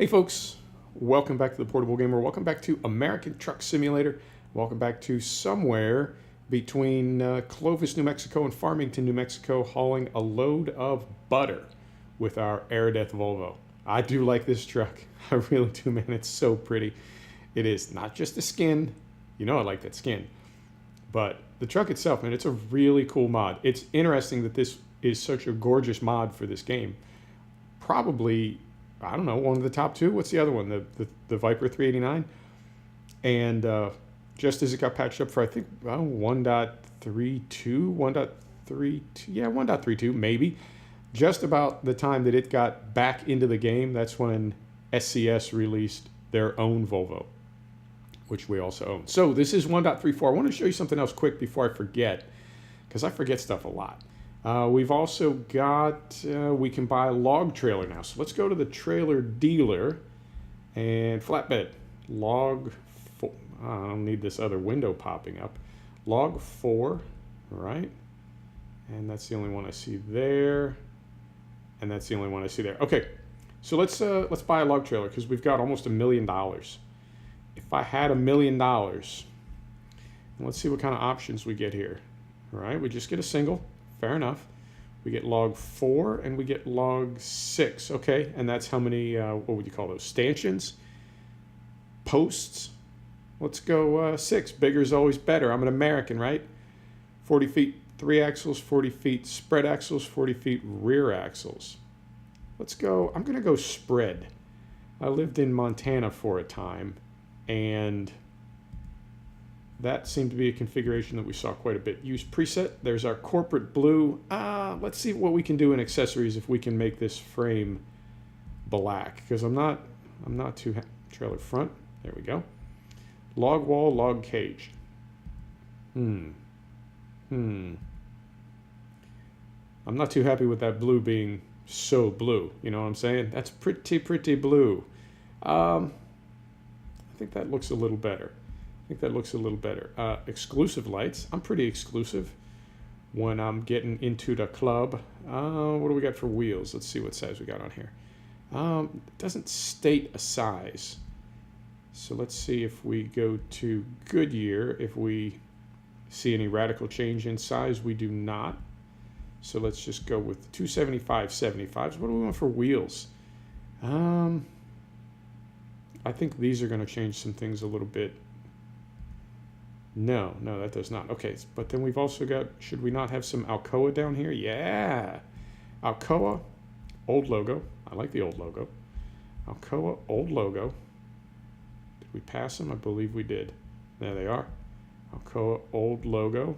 Hey folks, welcome back to the Portable Gamer. Welcome back to American Truck Simulator. Welcome back to somewhere between Clovis, New Mexico and Farmington, New Mexico, hauling a load of butter with our Aerodeath Volvo. I do like this truck. I really do, man. It's so pretty. It is not just the skin. You know I like that skin. But the truck itself, man, it's a really cool mod. It's interesting that this is such a gorgeous mod for this game. Probably, I don't know, one of the top two. What's the other one? The Viper 389. And just as it got patched up for, I think, 1.32, 1.32, yeah, 1.32 maybe. Just about the time that it got back into the game, that's when SCS released their own Volvo, which we also own. So this is 1.34. I want to show you something else quick before I forget, because I forget stuff a lot. We've also got, we can buy a log trailer now. So let's go to the trailer dealer and flatbed. Log 4. I don't need this other window popping up. Log 4, right? And that's the only one I see there. And that's the only one I see there. Okay, so let's buy a log trailer because we've got almost $1 million. If I had $1 million, let's see what kind of options we get here. All right, we just get a single. Fair enough. We get log 4 and we get log 6. Okay, and that's how many, what would you call those? Stanchions? Posts? Let's go 6. Bigger is always better. I'm an American, right? 40 feet 3 axles, 40 feet spread axles, 40 feet rear axles. Let's go, I'm going to go spread. I lived in Montana for a time, and that seemed to be a configuration that we saw quite a bit. Use preset. There's our corporate blue. Let's see what we can do in accessories if we can make this frame black, because I'm not too trailer front. There we go. Log wall, log cage. I'm not too happy with that blue being so blue. You know what I'm saying? That's pretty blue. I think that looks a little better. Exclusive lights. I'm pretty exclusive when I'm getting into the club. What do we got for wheels? Let's see what size we got on here. It doesn't state a size. So let's see if we go to Goodyear, if we see any radical change in size. We do not. So let's just go with 275/75s. What do we want for wheels? I think these are going to change some things a little bit. No, that does not. Okay, but then we've also got, should we not have some Alcoa down here? Yeah. Alcoa, old logo. I like the old logo. Alcoa, old logo. Did we pass them? I believe we did. There they are. Alcoa, old logo.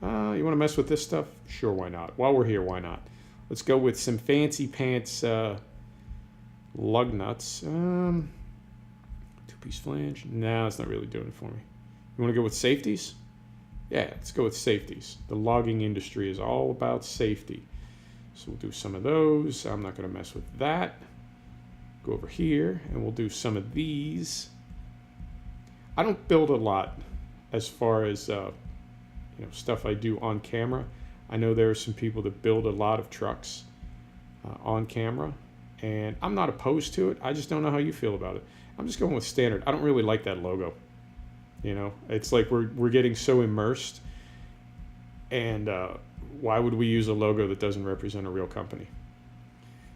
You want to mess with this stuff? Sure, why not? While we're here, why not? Let's go with some fancy pants lug nuts. Two-piece flange. No, it's not really doing it for me. You want to go with safeties? Yeah, let's go with safeties. The logging industry is all about safety. So we'll do some of those. I'm not going to mess with that. Go over here, and we'll do some of these. I don't build a lot as far as stuff I do on camera. I know there are some people that build a lot of trucks on camera, and I'm not opposed to it. I just don't know how you feel about it. I'm just going with standard. I don't really like that logo. You know, it's like we're getting so immersed, and why would we use a logo that doesn't represent a real company?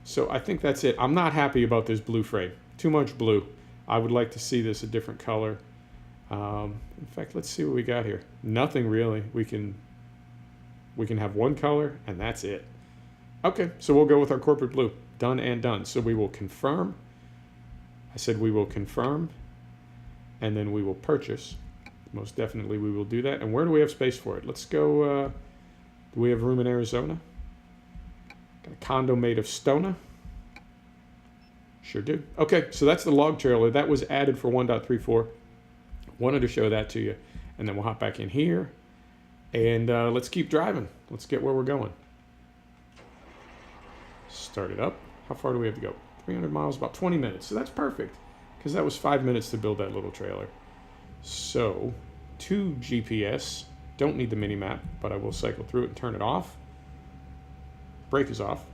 So I think that's it. I'm not happy about this blue frame. Too much blue. I would like to see this a different color. In fact, let's see what we got here. Nothing really. We can have one color, and that's it. Okay, so we'll go with our corporate blue. Done and done. So we will confirm. I said we will confirm, and then we will purchase. Most definitely we will do that. And where do we have space for it? Let's go, do we have room in Arizona? Got a condo made of stona. Sure do. Okay, so that's the log trailer. That was added for 1.34. Wanted to show that to you. And then we'll hop back in here. And let's keep driving. Let's get where we're going. Start it up. How far do we have to go? 300 miles, about 20 minutes. So that's perfect, because that was 5 minutes to build that little trailer. So, to GPS. Don't need the mini map, but I will cycle through it and turn it off. Brake is off.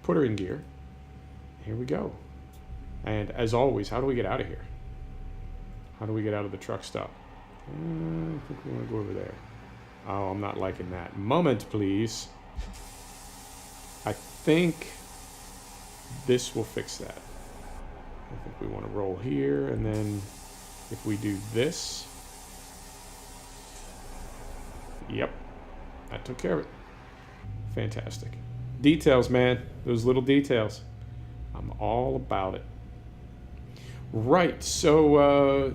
Put her in gear. Here we go. And as always, how do we get out of here? How do we get out of the truck stop? I think we want to go over there. Oh, I'm not liking that. Moment, please. I think this will fix that. I think we want to roll here, and then if we do this, yep, that took care of it. Fantastic. Details, man. Those little details. I'm all about it. Right, so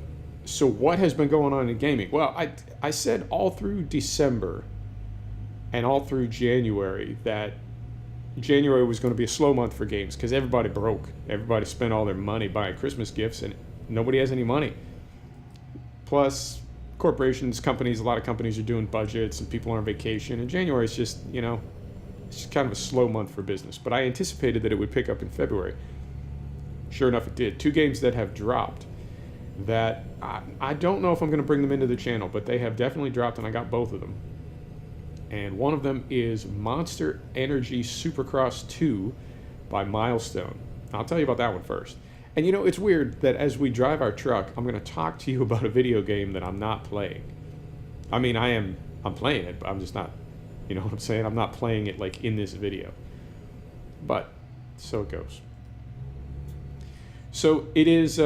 what has been going on in gaming? Well, I said all through December and all through January that January was going to be a slow month for games because everybody broke. Everybody spent all their money buying Christmas gifts, and nobody has any money. Plus, corporations, companies, a lot of companies are doing budgets, and people are on vacation. And January is just, it's just kind of a slow month for business. But I anticipated that it would pick up in February. Sure enough, it did. 2 games that have dropped that I don't know if I'm going to bring them into the channel, but they have definitely dropped, and I got both of them. And one of them is Monster Energy Supercross 2 by Milestone. I'll tell you about that one first. And it's weird that as we drive our truck, I'm going to talk to you about a video game that I'm not playing. I mean, I'm playing it, but I'm just not, you know what I'm saying? I'm not playing it like in this video. But so it goes. So it is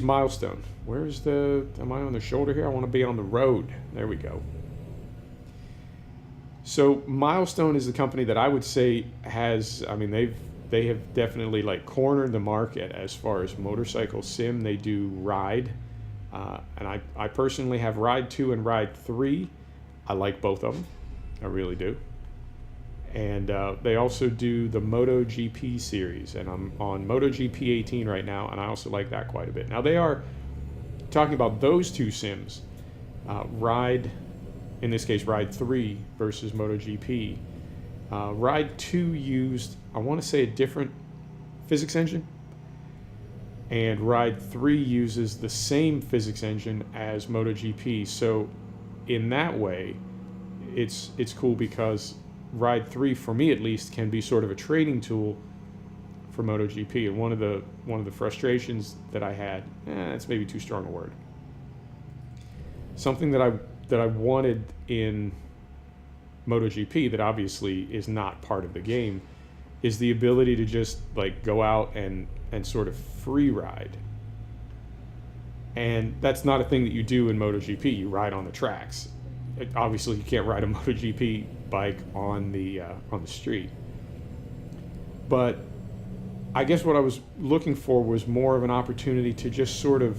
Milestone. Am I on the shoulder here? I want to be on the road. There we go. So Milestone is the company that I would say has, they have definitely like cornered the market as far as motorcycle sim. They do Ride, and I personally have Ride 2 and Ride 3. I like both of them. I really do. And they also do the MotoGP series, and I'm on MotoGP 18 right now, and I also like that quite a bit. Now they are talking about those 2 sims, Ride, in this case Ride 3 versus MotoGP. Ride 2 used, I want to say, a different physics engine, and Ride 3 uses the same physics engine as MotoGP. So in that way, it's cool because Ride 3, for me at least, can be sort of a trading tool for MotoGP. And one of the frustrations that I had, that's maybe too strong a word. Something that I wanted in MotoGP that obviously is not part of the game is the ability to just like go out and sort of free ride. And that's not a thing that you do in MotoGP. You ride on the tracks. Obviously, you can't ride a MotoGP bike on the street. But I guess what I was looking for was more of an opportunity to just sort of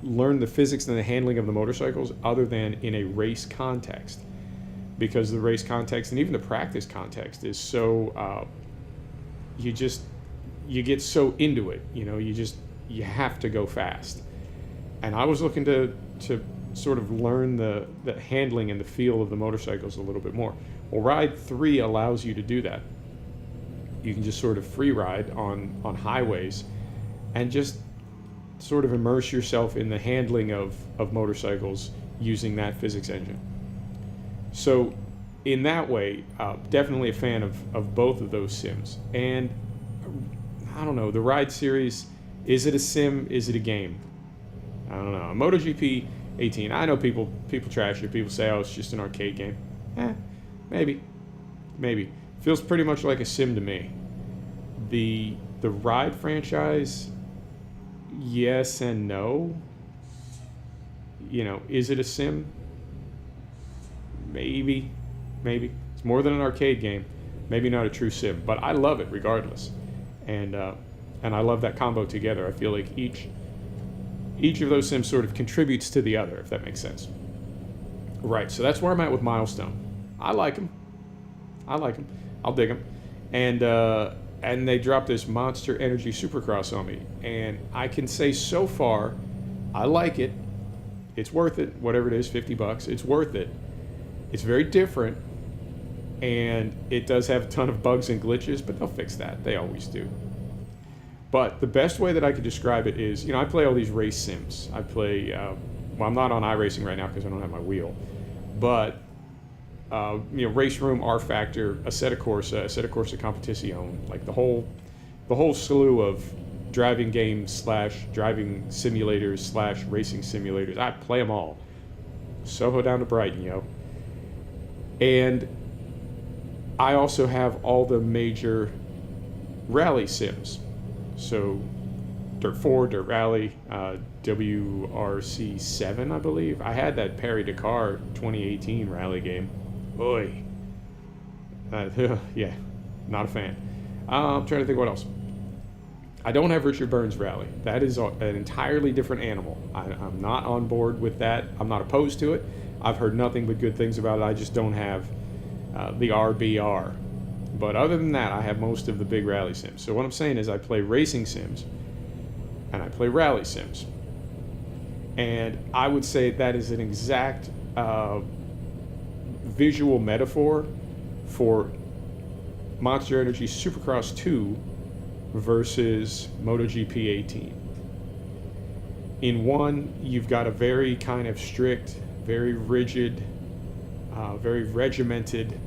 learn the physics and the handling of the motorcycles other than in a race context. Because the race context and even the practice context is so, you get so into it, you have to go fast. And I was looking to sort of learn the handling and the feel of the motorcycles a little bit more. Well, Ride 3 allows you to do that. You can just sort of free ride on highways and just sort of immerse yourself in the handling of motorcycles using that physics engine. So in that way, definitely a fan of both of those sims. And I don't know, the Ride series, is it a sim? Is it a game? I don't know. MotoGP 18, I know people trash it. People say, oh, it's just an arcade game. Maybe. Feels pretty much like a sim to me. The Ride franchise, yes and no. Is it a sim? Maybe. It's more than an arcade game. Maybe not a true sim, but I love it regardless. And I love that combo together. I feel like each of those sims sort of contributes to the other, if that makes sense. Right, so that's where I'm at with Milestone. I like them. I'll dig them. And they dropped this Monster Energy Supercross on me. And I can say so far, I like it. It's worth it. Whatever it is, $50. It's worth it. It's very different. And it does have a ton of bugs and glitches, but they'll fix that. They always do. But the best way that I could describe it is, I play all these race sims. I play, well, I'm not on iRacing right now because I don't have my wheel. But, Race Room, R Factor, Assetto Corsa Competizione, like the whole slew of driving games slash driving simulators slash racing simulators. I play them all. Soho down to Brighton, yo. And I also have all the major rally sims. So Dirt 4, Dirt Rally, WRC7, I believe. I had that Paris-Dakar 2018 rally game. Oy. Yeah, not a fan. I'm trying to think what else. I don't have Richard Burns Rally. That is an entirely different animal. I'm not on board with that. I'm not opposed to it. I've heard nothing but good things about it. I just don't have the RBR. But other than that, I have most of the big rally sims. So what I'm saying is I play racing sims and I play rally sims. And I would say that is an exact visual metaphor for Monster Energy Supercross 2 versus MotoGP 18. In one, you've got a very kind of strict, very rigid, very regimented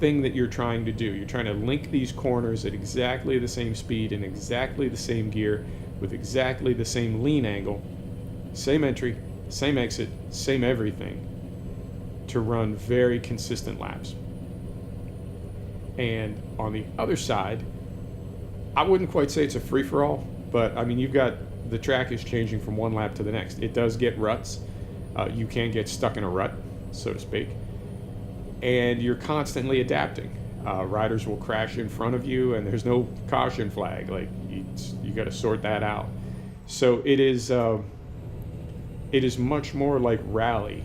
thing that you're trying to do. You're trying to link these corners at exactly the same speed and exactly the same gear with exactly the same lean angle, same entry, same exit, same everything, to run very consistent laps. And on the other side, I wouldn't quite say it's a free-for-all, but I mean, you've got the track is changing from one lap to the next. It does get ruts. You can get stuck in a rut, so to speak. And you're constantly adapting. Riders will crash in front of you, and there's no caution flag. Like, you got to sort that out. So it is much more like rally.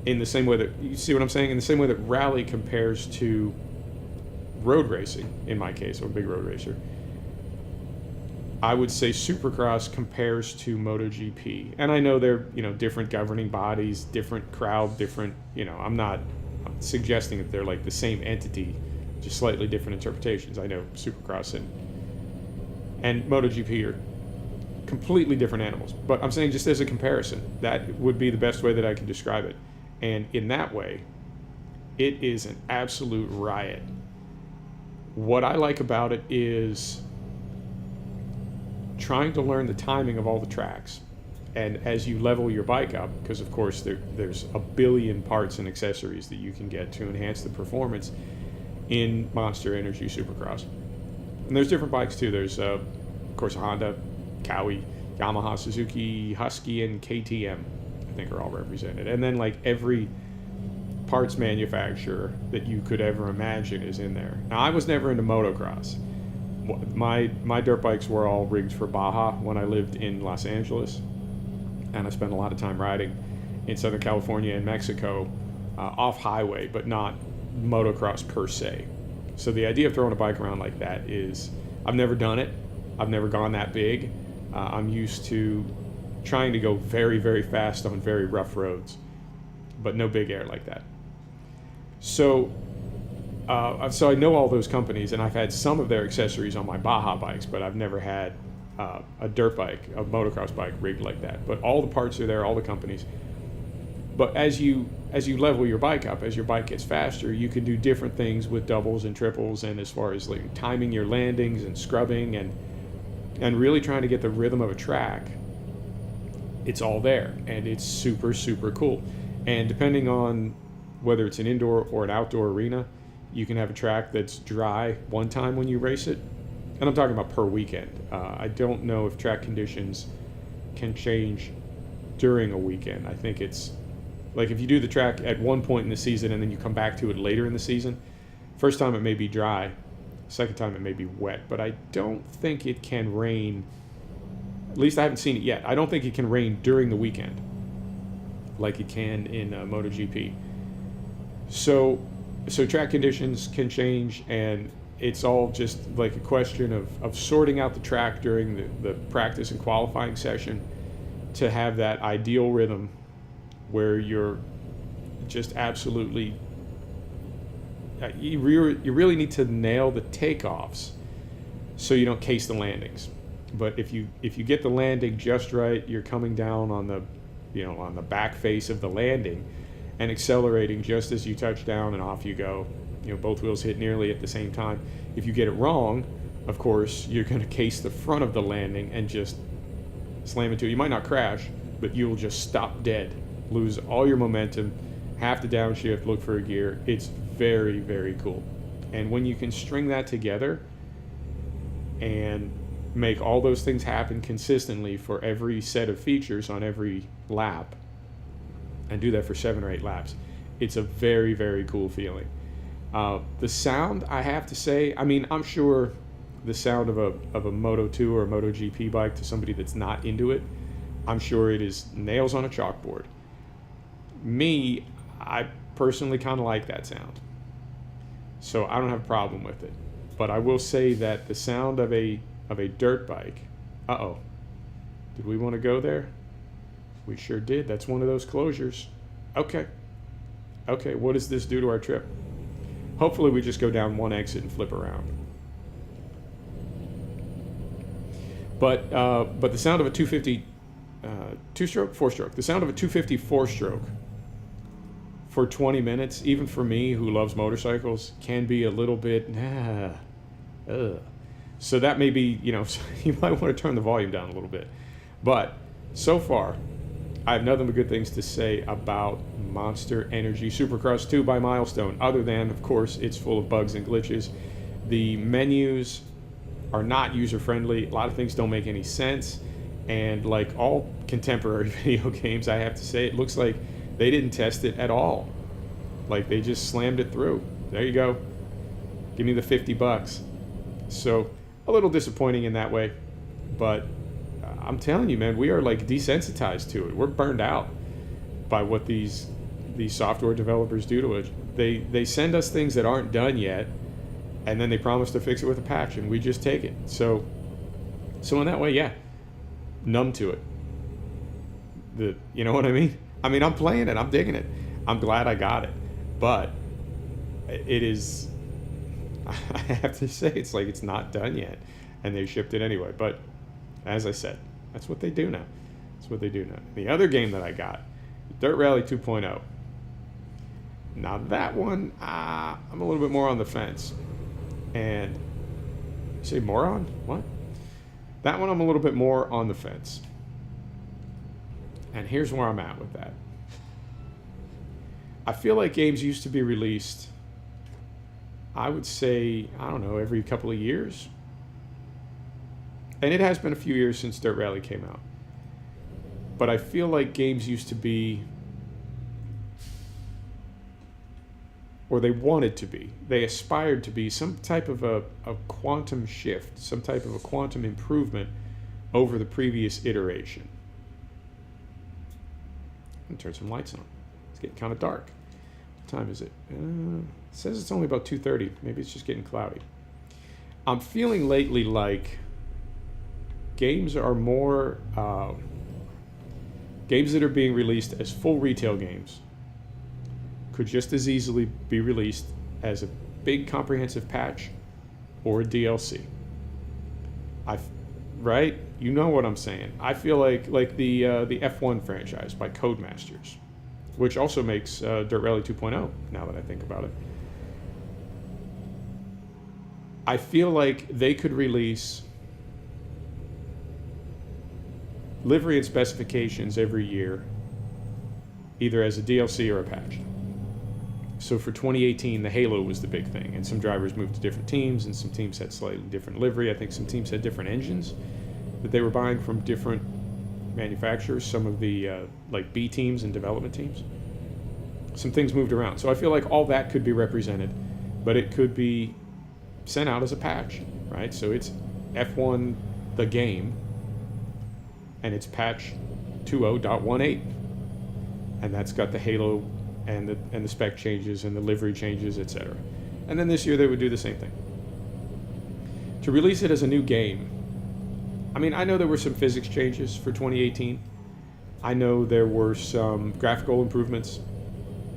In the same way that, you see what I'm saying? In the same way that rally compares to road racing, in my case, I'm a big road racer, I would say Supercross compares to MotoGP. And I know they're, different governing bodies, different crowd, different, I'm suggesting that they're like the same entity, just slightly different interpretations. I know Supercross and MotoGP are completely different animals. But I'm saying, just as a comparison, that would be the best way that I can describe it. And in that way, it is an absolute riot. What I like about it is trying to learn the timing of all the tracks. And as you level your bike up, because of course there's a billion parts and accessories that you can get to enhance the performance in Monster Energy Supercross. And there's different bikes too. There's, of course, Honda, Cowie, Yamaha, Suzuki, Husky, and KTM, I think, are all represented. And then like every parts manufacturer that you could ever imagine is in there. Now, I was never into motocross. My dirt bikes were all rigged for Baja when I lived in Los Angeles, and I spent a lot of time riding in Southern California and Mexico off highway, but not motocross per se. So the idea of throwing a bike around like that is, I've never done it. I've never gone that big. I'm used to trying to go very, very fast on very rough roads, but no big air like that. So I know all those companies, and I've had some of their accessories on my Baja bikes, but I've never had a dirt bike, a motocross bike rigged like that. But all the parts are there, all the companies. But as you level your bike up, as your bike gets faster, you can do different things with doubles and triples, and as far as like timing your landings and scrubbing and really trying to get the rhythm of a track, it's all there, and it's super, super cool. And depending on whether it's an indoor or an outdoor arena, you can have a track that's dry one time when you race it. And I'm talking about per weekend. I don't know if track conditions can change during a weekend. I think it's like if you do the track at one point in the season and then you come back to it later in the season, first time it may be dry, second time it may be wet, but I don't think it can rain. At least I haven't seen it yet. I don't think it can rain during the weekend like it can in MotoGP. So track conditions can change, and it's all just like a question of sorting out the track during the practice and qualifying session to have that ideal rhythm where you're just absolutely, you really need to nail the takeoffs so you don't case the landings. But if you get the landing just right, you're coming down on the back face of the landing and accelerating just as you touch down, and off you go. Both wheels hit nearly at the same time. If you get it wrong, of course, you're going to case the front of the landing and just slam into it. You might not crash, but you'll just stop dead, lose all your momentum, have to downshift, look for a gear. It's very, very cool. And when you can string that together and make all those things happen consistently for every set of features on every lap, and do that for 7 or 8 laps, it's a very, very cool feeling. The sound, I have to say, I mean, I'm sure the sound of a Moto 2 or a Moto GP bike, to somebody that's not into it, I'm sure it is nails on a chalkboard. Me, I personally kind of like that sound, so I don't have a problem with it. But I will say that the sound of a dirt bike, did we want to go there? We sure did. That's one of those closures. Okay, what does this do to our trip? Hopefully we just go down one exit and flip around. But the sound of a 250 two-stroke, four-stroke, the sound of a 250 four-stroke for 20 minutes, even for me who loves motorcycles, can be a little bit, So that may be, you might want to turn the volume down a little bit. But so far, I have nothing but good things to say about Monster Energy Supercross 2 by Milestone, other than, of course, it's full of bugs and glitches. The menus are not user-friendly. A lot of things don't make any sense. And like all contemporary video games, I have to say, it looks like they didn't test it at all. Like, they just slammed it through. There you go. Give me the $50. So, a little disappointing in that way. But I'm telling you, man, we are like desensitized to it. We're burned out by what these software developers do to us. They send us things that aren't done yet, and then they promise to fix it with a patch, and we just take it. So in that way, yeah, numb to it. You know what I mean? I mean, I'm playing it. I'm digging it. I'm glad I got it. But it is, I have to say, it's like it's not done yet, and they shipped it anyway. But as I said, that's what they do now. The other game that I got, Dirt Rally 2.0. Now that one, I'm a little bit more on the fence. And you say more on? What? That one I'm a little bit more on the fence. And here's where I'm at with that. I feel like games used to be released, I would say, I don't know, every couple of years. And it has been a few years since Dirt Rally came out. But I feel like games used to be, or they wanted to be, they aspired to be some type of a quantum shift, some type of a quantum improvement over the previous iteration. I'm gonna turn some lights on. It's getting kind of dark. What time is it? It says it's only about 2:30. Maybe it's just getting cloudy. I'm feeling lately like games are more, games that are being released as full retail games could just as easily be released as a big comprehensive patch or a DLC. Right? You know what I'm saying. I feel like the F1 franchise by Codemasters, which also makes Dirt Rally 2.0, now that I think about it. I feel like they could release livery and specifications every year, either as a DLC or a patch. So for 2018, the Halo was the big thing, and some drivers moved to different teams, and some teams had slightly different livery. I think some teams had different engines that they were buying from different manufacturers, some of the like B teams and development teams. Some things moved around. So I feel like all that could be represented, but it could be sent out as a patch, right? So it's F1 the game, and it's patch 20.18, and that's got the Halo and the spec changes and the livery changes, etc. And then this year they would do the same thing. To release it as a new game, I mean, I know there were some physics changes for 2018. I know there were some graphical improvements.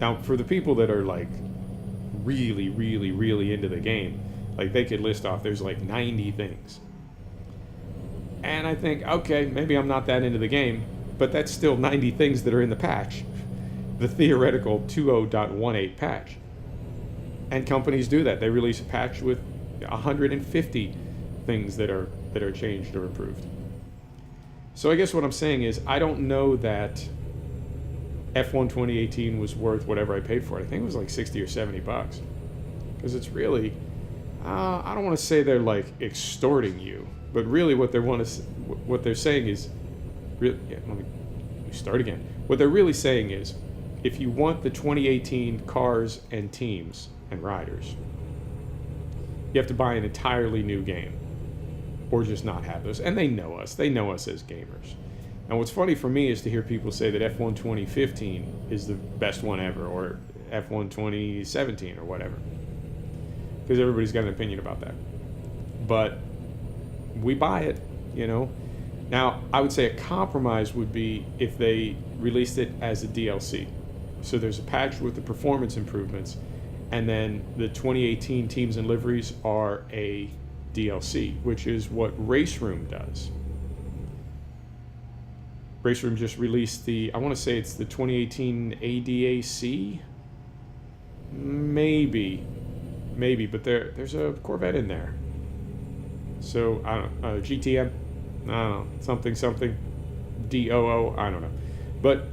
Now, for the people that are like really, really, really into the game, like they could list off, there's like 90 things. And I think, okay, maybe I'm not that into the game, but that's still 90 things that are in the patch, the theoretical 2.0.18 patch. And companies do that. They release a patch with 150 things that are changed or improved. So I guess what I'm saying is I don't know that F1 2018 was worth whatever I paid for it. I think it was like 60 or 70 bucks. Because it's really, I don't want to say they're like extorting you, but really what they're saying is, really, yeah, let me start again. What they're really saying is, if you want the 2018 cars and teams and riders, you have to buy an entirely new game, or just not have those. And they know us. They know us as gamers. And what's funny for me is to hear people say that F1 2015 is the best one ever, or F1 2017, or whatever. Because everybody's got an opinion about that. But we buy it, you know. Now, I would say a compromise would be if they released it as a DLC. So there's a patch with the performance improvements, and then the 2018 teams and liveries are a DLC, which is what Race Room does. Race Room just released I want to say it's the 2018 ADAC? Maybe, but there's a Corvette in there. So, I don't know, GTM? I don't know, something, DOO, I don't know. But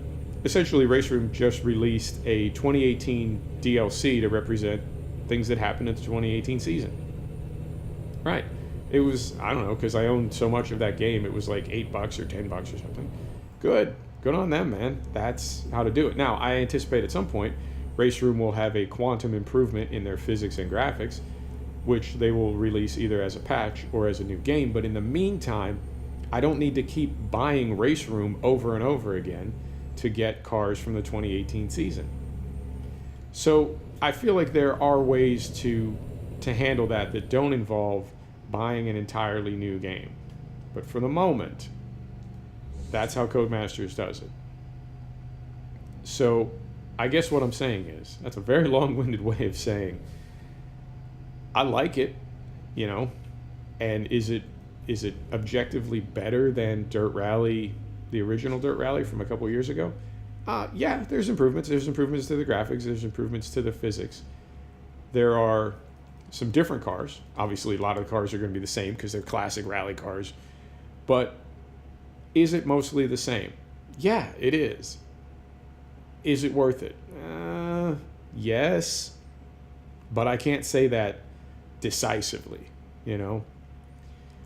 essentially, Race Room just released a 2018 DLC to represent things that happened in the 2018 season. Right. It was, I don't know, because I owned so much of that game, it was like $8 or $10 or something. Good on them, man. That's how to do it. Now, I anticipate at some point, Race Room will have a quantum improvement in their physics and graphics, which they will release either as a patch or as a new game. But in the meantime, I don't need to keep buying Race Room over and over again to get cars from the 2018 season. So I feel like there are ways to handle that don't involve buying an entirely new game. But for the moment, that's how Codemasters does it. So I guess what I'm saying is, that's a very long-winded way of saying, I like it, you know, and is it objectively better than Dirt Rally, the original Dirt Rally from a couple years ago? Yeah, there's improvements. There's improvements to the graphics. There's improvements to the physics. There are some different cars. Obviously, a lot of the cars are going to be the same because they're classic rally cars. But is it mostly the same? Yeah, it is. Is it worth it? Yes. But I can't say that decisively, you know?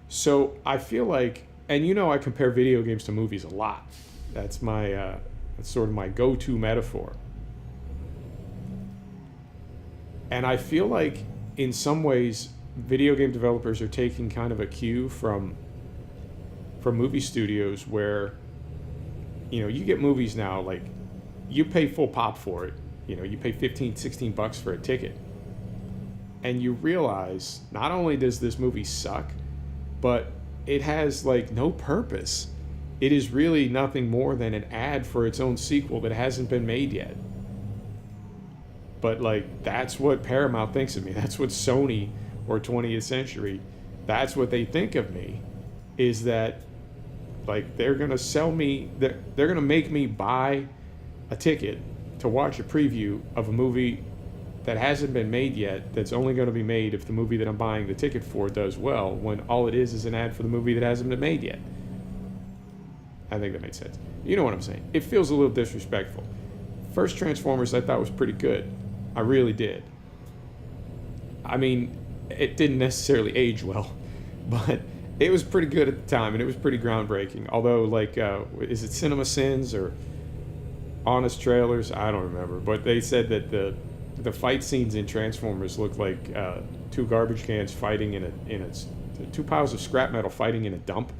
So I feel like, and you know I compare video games to movies a lot. That's that's sort of my go-to metaphor. And I feel like in some ways, video game developers are taking kind of a cue from movie studios where, you know, you get movies now, like, you pay full pop for it. You know, you pay $15-16 for a ticket. And you realize, not only does this movie suck, but it has, like, no purpose. It is really nothing more than an ad for its own sequel that hasn't been made yet. But, like, that's what Paramount thinks of me. That's what Sony or 20th Century, that's what they think of me, is that, like, they're going to sell me, they're going to make me buy a ticket to watch a preview of a movie that hasn't been made yet, that's only going to be made if the movie that I'm buying the ticket for does well, when all it is an ad for the movie that hasn't been made yet. I think that made sense. You know what I'm saying? It feels a little disrespectful. First Transformers I thought was pretty good. I really did. I mean, it didn't necessarily age well, but it was pretty good at the time, and it was pretty groundbreaking. Although, like, is it Cinema Sins or Honest Trailers? I don't remember. But they said that the fight scenes in Transformers looked like two garbage cans fighting in a two piles of scrap metal fighting in a dump.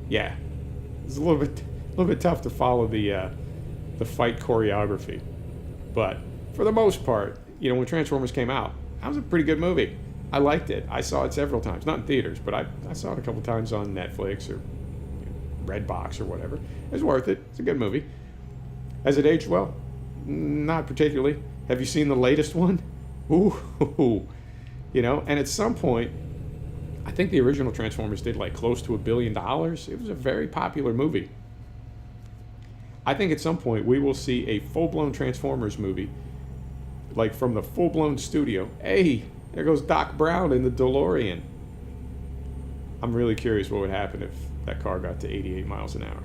Yeah, it's a little bit tough to follow the fight choreography, but for the most part, you know, when Transformers came out, that was a pretty good movie. I liked it. I saw it several times, not in theaters, but I saw it a couple times on Netflix or Redbox or whatever. It was worth it. It's a good movie. Has it aged well? Not particularly. Have you seen the latest one? Ooh, you know, and at some point, I think the original Transformers did like close to $1 billion. It was a very popular movie. I think at some point we will see a full-blown Transformers movie, like from the full-blown studio. Hey, there goes Doc Brown in the DeLorean. I'm really curious what would happen if that car got to 88 miles an hour.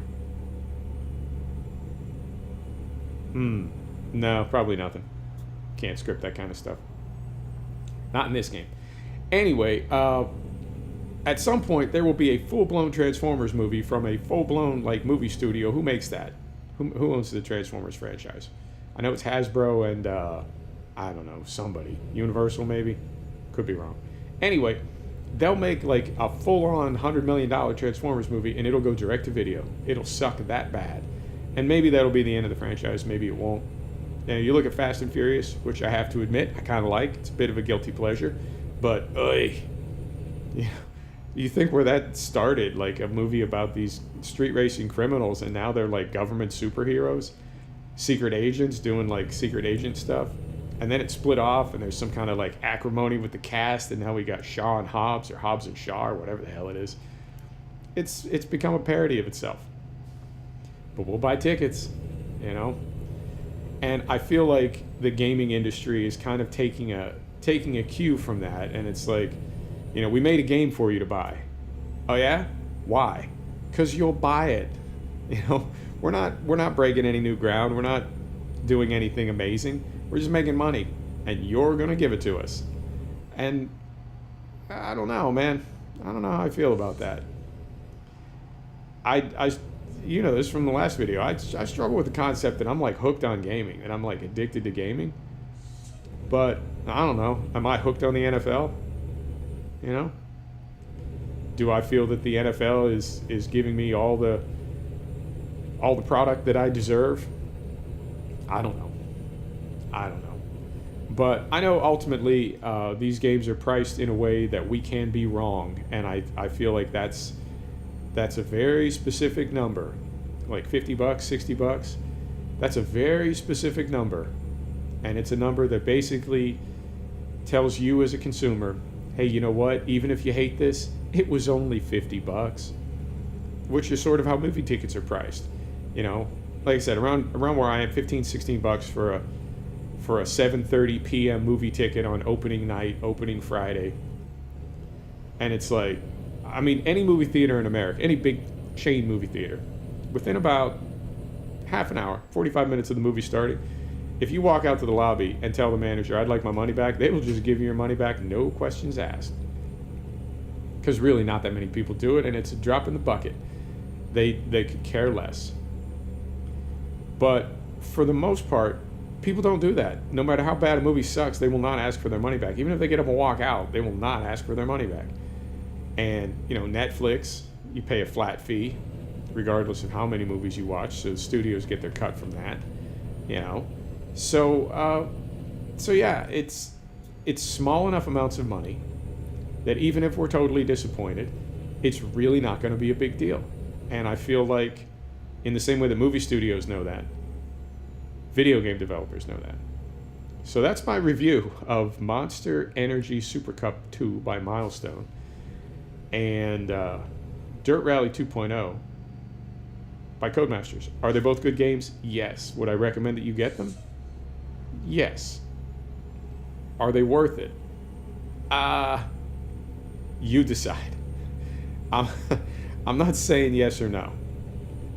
No, probably nothing. Can't script that kind of stuff. Not in this game. Anyway, at some point there will be a full-blown Transformers movie from a full-blown like movie studio. Who makes that? Who owns the Transformers franchise? I know it's Hasbro and I don't know, somebody. Universal maybe? Could be wrong. Anyway, they'll make like a full-on $100 million Transformers movie and it'll go direct to video. It'll suck that bad. And maybe that'll be the end of the franchise. Maybe it won't. Now, you look at Fast and Furious, which I have to admit I kind of like. It's a bit of a guilty pleasure. But, you think where that started, like a movie about these street racing criminals, and now they're like government superheroes, secret agents doing like secret agent stuff. And then it split off, and there's some kind of like acrimony with the cast, and now we got Shaw and Hobbs, or Hobbs and Shaw, or whatever the hell it is. It's become a parody of itself. But we'll buy tickets, you know? And I feel like the gaming industry is kind of taking a cue from that, and it's like, you know, we made a game for you to buy. Oh yeah? Why? Because you'll buy it. You know, we're not breaking any new ground. We're not doing anything amazing. We're just making money, and you're gonna give it to us. And I don't know, man. I don't know how I feel about that. I you know this from the last video. I struggle with the concept that I'm like hooked on gaming, and I'm like addicted to gaming. But I don't know. Am I hooked on the NFL? You know? Do I feel that the NFL is giving me all the product that I deserve? I don't know. But I know ultimately these games are priced in a way that we can be wrong, and I feel like that's a very specific number. Like $50, $60. That's a very specific number. And it's a number that basically tells you as a consumer, hey, you know what? Even if you hate this, it was only $50. Which is sort of how movie tickets are priced. You know, like I said, around where I am, $15, $16 for a 7:30 p.m. movie ticket on opening night, opening Friday. And it's like, I mean, any movie theater in America, any big chain movie theater, within about half an hour, 45 minutes of the movie starting, if you walk out to the lobby and tell the manager, I'd like my money back, they will just give you your money back, no questions asked. Because really not that many people do it, and it's a drop in the bucket. They could care less. But for the most part, people don't do that. No matter how bad a movie sucks, they will not ask for their money back. Even if they get up and walk out, they will not ask for their money back. And, you know, Netflix, you pay a flat fee, regardless of how many movies you watch, so the studios get their cut from that, you know. So yeah, it's small enough amounts of money that even if we're totally disappointed, it's really not going to be a big deal. And I feel like, in the same way that movie studios know that, video game developers know that. So that's my review of Monster Energy Super Cup 2 by Milestone and Dirt Rally 2.0 by Codemasters. Are they both good games? Yes. Would I recommend that you get them? Yes. Are they worth it? You decide. I'm not saying yes or no.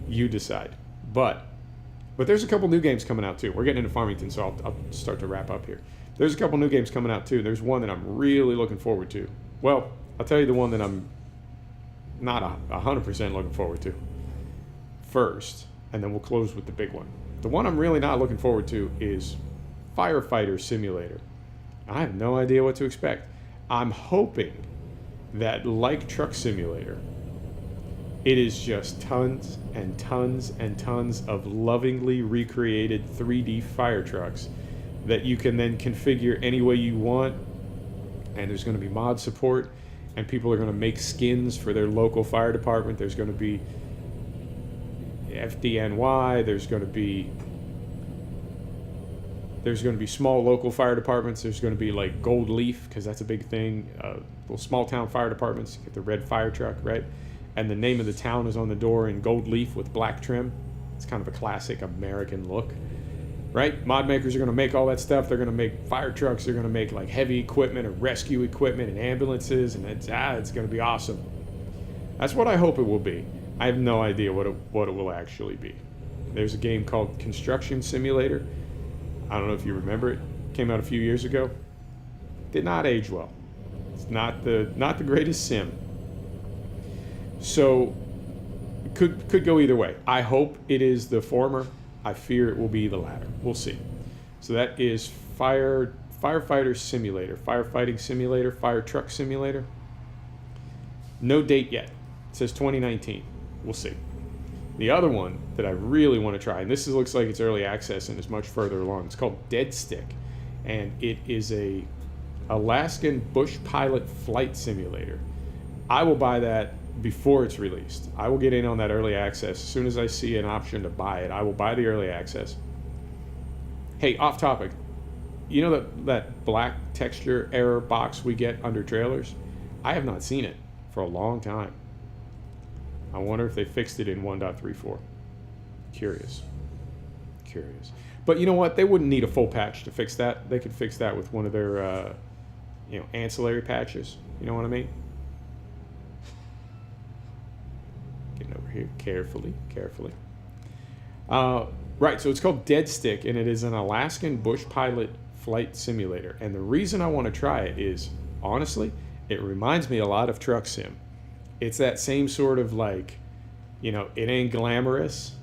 You decide. But there's a couple new games coming out too. We're getting into Farmington, so I'll start to wrap up here. There's a couple new games coming out too. There's one that I'm really looking forward to. Well, I'll tell you the one that I'm not 100% looking forward to first, and then we'll close with the big one. The one I'm really not looking forward to is Firefighter Simulator. I have no idea what to expect. I'm hoping that, like Truck Simulator, it is just tons and tons and tons of lovingly recreated 3D fire trucks that you can then configure any way you want, and there's going to be mod support, and people are going to make skins for their local fire department. There's going to be FDNY, there's going to be small local fire departments, there's going to be like Gold Leaf, because that's a big thing, little small town fire departments, get the red fire truck, right? And the name of the town is on the door in gold leaf with black trim. It's kind of a classic American look, right? Mod makers are going to make all that stuff. They're going to make fire trucks. They're going to make like heavy equipment or rescue equipment and ambulances, and it's going to be awesome. That's what I hope it will be. I have no idea what it will actually be. There's a game called Construction Simulator. I don't know if you remember it. Came out a few years ago. Did not age well. It's not the greatest sim. So could go either way. I hope it is the former. I fear it will be the latter. We'll see. So that is Firefighter Simulator, Firefighting Simulator, Fire Truck Simulator. No date yet. It says 2019. We'll see. The other one that I really want to try, and this looks like it's early access and is much further along. It's called Dead Stick, and it is a Alaskan bush pilot flight simulator. I will buy that before it's released. I will get in on that early access. As soon as I see an option to buy it, I will buy the early access. Hey, off topic. You know that black texture error box we get under trailers? I have not seen it for a long time. I wonder if they fixed it in 1.34. Curious. But you know what? They wouldn't need a full patch to fix that. They could fix that with one of their ancillary patches. You know what I mean? Getting over here carefully. Right, so it's called Dead Stick, and it is an Alaskan bush pilot flight simulator. And the reason I want to try it is, honestly, it reminds me a lot of Truck Sim. It's that same sort of like, it ain't glamorous.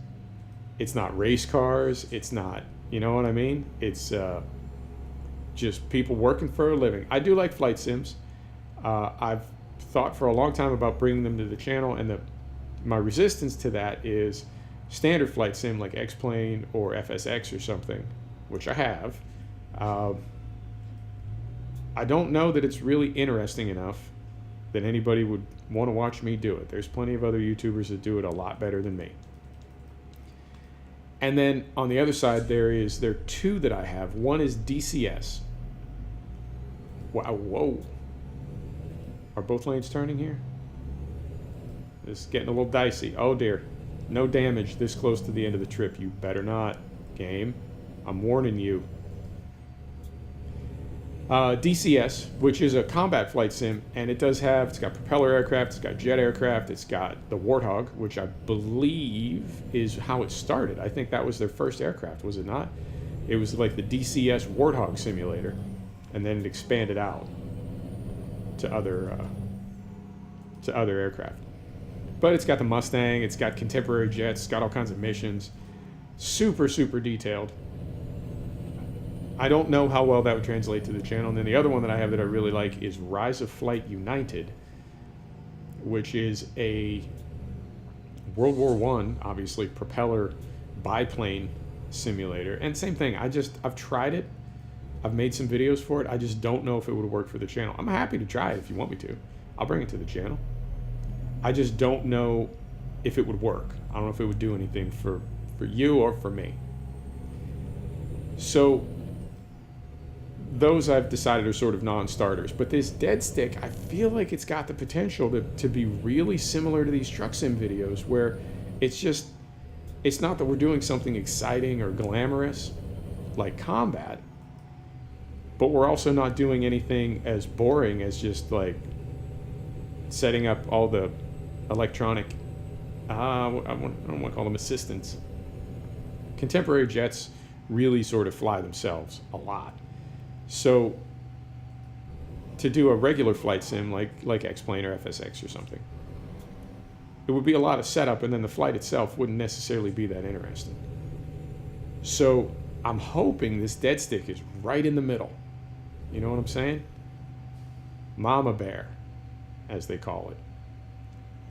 It's not race cars. It's not, you know what I mean? It's just people working for a living. I do like flight sims. I've thought for a long time about bringing them to the channel, and my resistance to that is standard flight sim like X-Plane or FSX or something, which I have. I don't know that it's really interesting enough that anybody would want to watch me do it. There's plenty of other YouTubers that do it a lot better than me. And then on the other side, there are two that I have. One is DCS. Wow, whoa. Are both lanes turning here? This is getting a little dicey. Oh dear. No damage this close to the end of the trip. You better not, game. I'm warning you. DCS, which is a combat flight sim, and it's got propeller aircraft, it's got jet aircraft, it's got the Warthog, which I believe is how it started. I think that was their first aircraft, was it not? It was like the DCS Warthog simulator, and then it expanded out to other aircraft. But it's got the Mustang, it's got contemporary jets, it's got all kinds of missions. Super, super detailed. I don't know how well that would translate to the channel. And then the other one that I have that I really like is Rise of Flight United, which is a World War I, obviously, propeller biplane simulator. And same thing, I've tried it. I've made some videos for it. I just don't know if it would work for the channel. I'm happy to try it if you want me to. I'll bring it to the channel. I just don't know if it would work. I don't know if it would do anything for you or for me. So those I've decided are sort of non-starters. But this Dead Stick, I feel like it's got the potential to be really similar to these Truck Sim videos, where it's not that we're doing something exciting or glamorous like combat, but we're also not doing anything as boring as just like setting up all the electronic, I don't want to call them assistants. Contemporary jets really sort of fly themselves a lot. So to do a regular flight sim like X-Plane or FSX or something, it would be a lot of setup, and then the flight itself wouldn't necessarily be that interesting. So I'm hoping this Dead Stick is right in the middle. You know what I'm saying? Mama Bear, as they call it.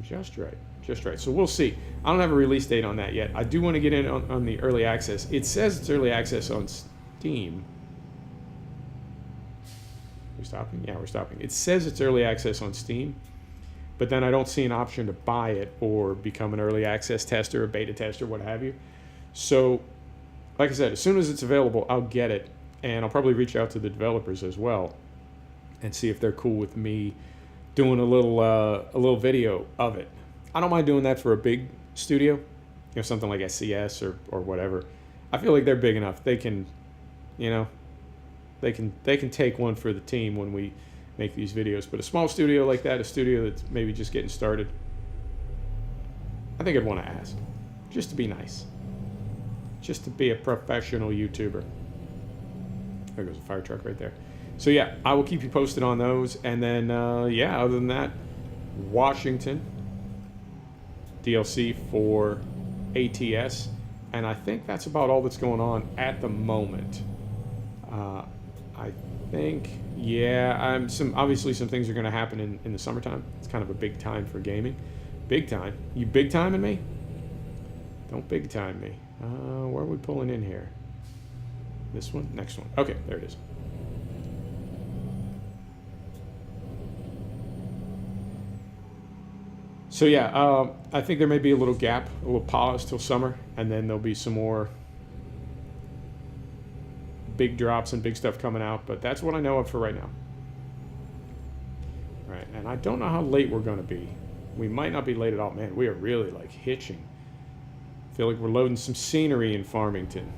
Just right. So we'll see. I don't have a release date on that yet. I do want to get in on the early access. It says it's early access on Steam. We're stopping? Yeah, we're stopping. It says it's early access on Steam, but then I don't see an option to buy it or become an early access tester, a beta tester, what have you. So, like I said, as soon as it's available, I'll get it, and I'll probably reach out to the developers as well and see if they're cool with me doing a little video of it. I don't mind doing that for a big studio, something like SCS or whatever. I feel like they're big enough. They can, they can take one for the team when we make these videos. But a small studio like that, a studio that's maybe just getting started, I think I'd want to ask, just to be nice, just to be a professional YouTuber. There goes a fire truck right there. So yeah, I will keep you posted on those. And then, yeah, other than that, Washington DLC for ATS. And I think that's about all that's going on at the moment. I think, yeah, obviously some things are going to happen in the summertime. It's kind of a big time for gaming. Big time. You big timing me? Don't big time me. Where are we pulling in here? This one? Next one. Okay, there it is. So yeah, I think there may be a little gap, a little pause till summer, and then there'll be some more big drops and big stuff coming out, but that's what I know of for right now. All right, and I don't know how late we're going to be. We might not be late at all. Man, we are really like hitching. I feel like we're loading some scenery in Farmington.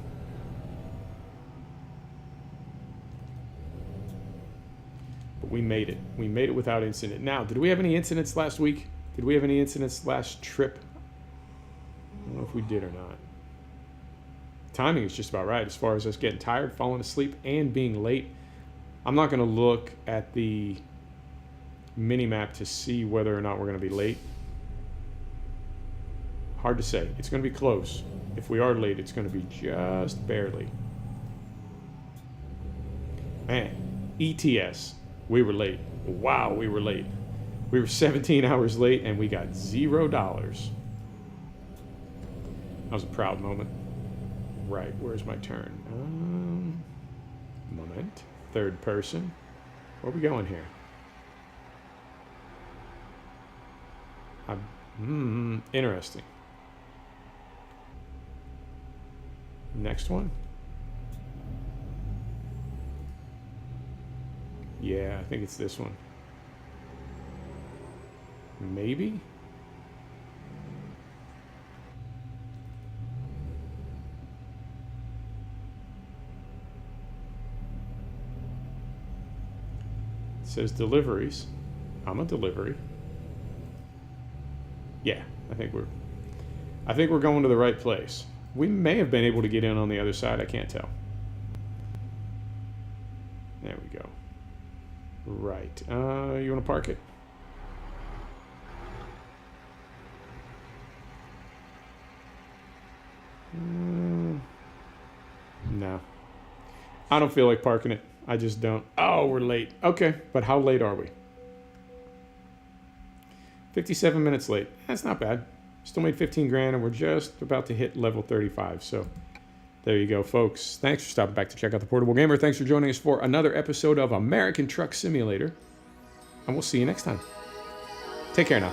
But we made it. We made it without incident. Now, did we have any incidents last week? Did we have any incidents last trip? I don't know if we did or not. Timing is just about right as far as us getting tired, falling asleep, and being late. I'm not going to look at the mini-map to see whether or not we're going to be late. Hard to say. It's going to be close. If we are late, it's going to be just barely. Man, ETS. We were late. Wow, we were late. We were 17 hours late, and we got $0. That was a proud moment. Right, where's my turn? Moment. Third person. Where are we going here? Interesting. Next one. Yeah, I think it's this one. Maybe? It says deliveries. I'm a delivery. Yeah, I think we're going to the right place. We may have been able to get in on the other side, I can't tell. There we go. Right. You want to park it? No. I don't feel like parking it. I just don't. Oh, we're late. Okay, but how late are we? 57 minutes late. That's not bad. Still made 15 grand, and we're just about to hit level 35. So there you go, folks. Thanks for stopping back to check out the Portable Gamer. Thanks for joining us for another episode of American Truck Simulator. And we'll see you next time. Take care now.